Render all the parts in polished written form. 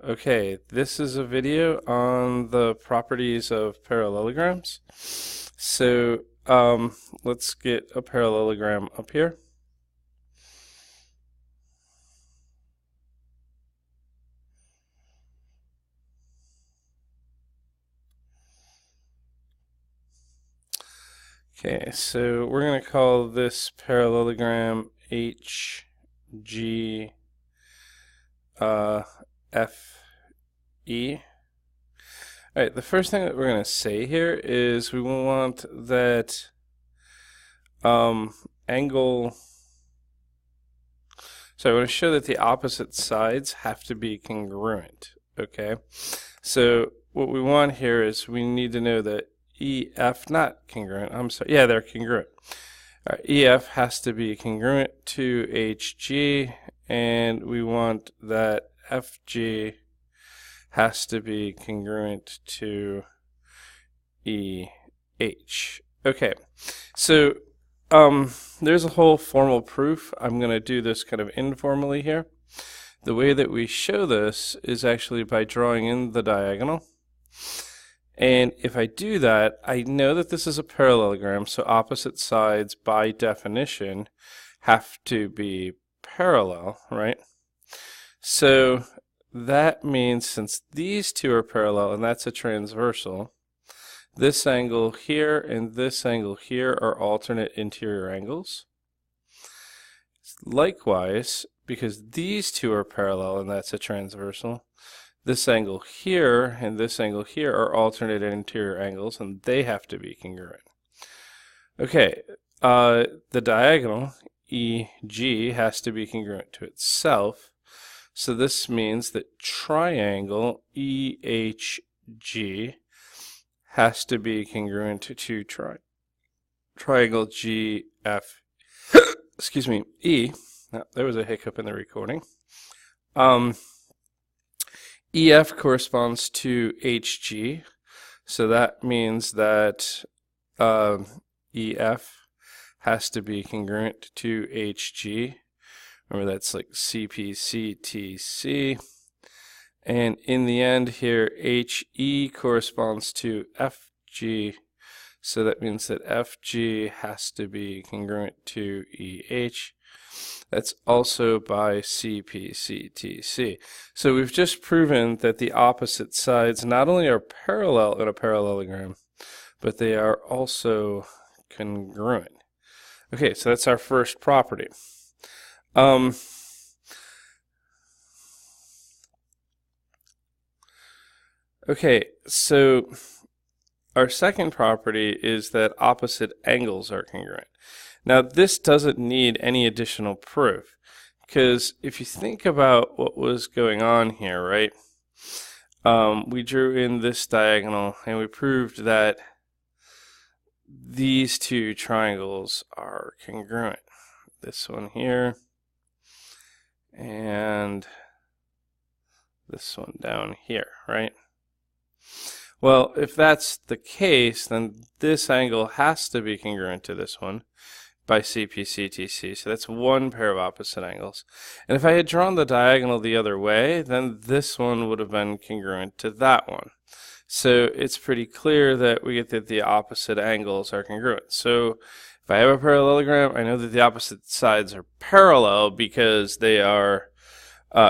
Okay, this is a video on the properties of parallelograms. So let's get a parallelogram up here. Okay, so we're going to call this parallelogram HG FE. All right, the first thing that we're going to say here is we want that angle. So I want to show that the opposite sides have to be congruent. Okay, so what we want here is we need to know that EF, not congruent, I'm sorry, yeah, they're congruent. All right, EF has to be congruent to HG, and we want that FG has to be congruent to EH. Okay, so there's a whole formal proof. I'm going to do this kind of informally here. The way that we show this is actually by drawing in the diagonal. And if I do that, I know that this is a parallelogram, so opposite sides by definition have to be parallel, right? So that means since these two are parallel and that's a transversal, this angle here and this angle here are alternate interior angles. Likewise, because these two are parallel and that's a transversal, this angle here and this angle here are alternate interior angles and they have to be congruent. Okay, the diagonal EG has to be congruent to itself. So this means that triangle EHG has to be congruent to triangle GF, excuse me, E. Now, there was a hiccup in the recording. EF corresponds to HG, so that means that EF has to be congruent to HG. Remember, that's like CPCTC. And in the end here, HE corresponds to FG, so that means that FG has to be congruent to EH. That's also by CPCTC. So we've just proven that the opposite sides not only are parallel in a parallelogram, but they are also congruent. Okay, so that's our first property. Okay, so our second property is that opposite angles are congruent. Now, this doesn't need any additional proof, because if you think about what was going on here, right? We drew in this diagonal, and we proved that these two triangles are congruent. This one here, and this one down here, right? Well, if that's the case, then this angle has to be congruent to this one by CPCTC. So that's one pair of opposite angles. And if I had drawn the diagonal the other way, then this one would have been congruent to that one. So it's pretty clear that we get that the opposite angles are congruent. So if I have a parallelogram, I know that the opposite sides are parallel because they are,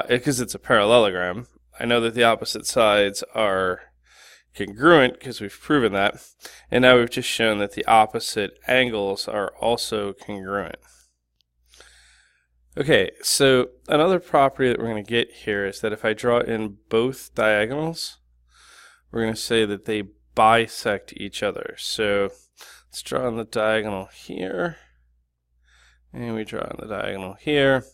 because it's a parallelogram. I know that the opposite sides are congruent because we've proven that, and now we've just shown that the opposite angles are also congruent. Okay, so another property that we're going to get here is that if I draw in both diagonals, we're going to say that they bisect each other. So let's draw on the diagonal here, and we draw on the diagonal here, and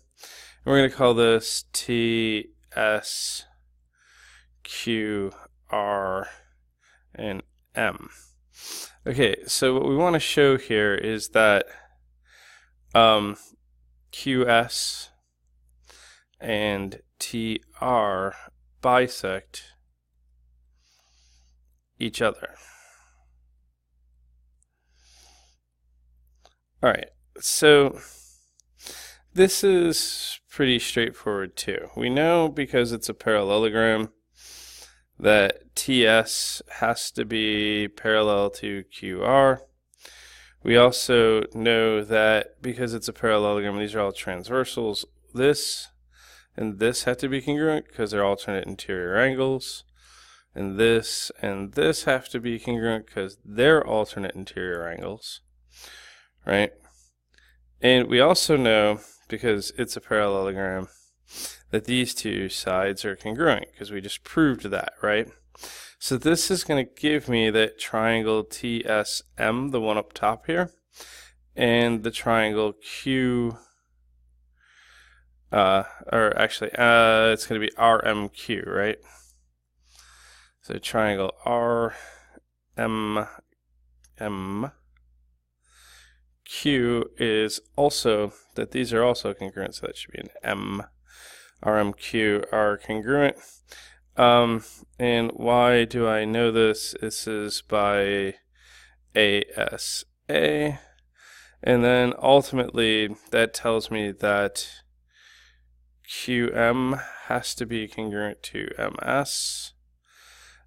we're going to call this TS, Q, R, and M. Okay, so what we want to show here is that QS and TR bisect each other. Alright, so this is pretty straightforward too. We know because it's a parallelogram that TS has to be parallel to QR. We also know that because it's a parallelogram, these are all transversals. This and this have to be congruent because they're alternate interior angles. And this have to be congruent because they're alternate interior angles, right? And we also know, because it's a parallelogram, that these two sides are congruent because we just proved that, right? So this is going to give me that triangle TSM, the one up top here, and the triangle Q, it's going to be RMQ, right? So triangle RMQ is also, that these are also congruent, so that should be an M. RMQ are congruent. And why do I know this? This is by ASA. And then ultimately that tells me that QM has to be congruent to MS.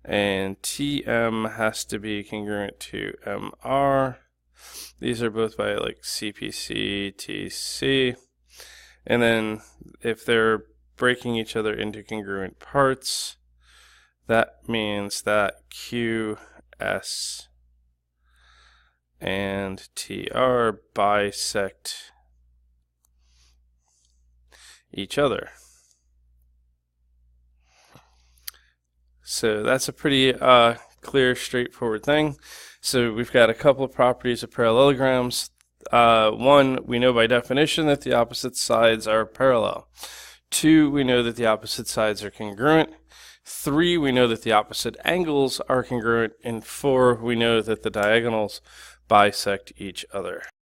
And TM has to be congruent to MR. These are both by like CPC, TC. And then if they're breaking each other into congruent parts, that means that QS and TR bisect each other. So that's a pretty clear, straightforward thing. So we've got a couple of properties of parallelograms. One, we know by definition that the opposite sides are parallel. Two, we know that the opposite sides are congruent. Three, we know that the opposite angles are congruent. And four, we know that the diagonals bisect each other.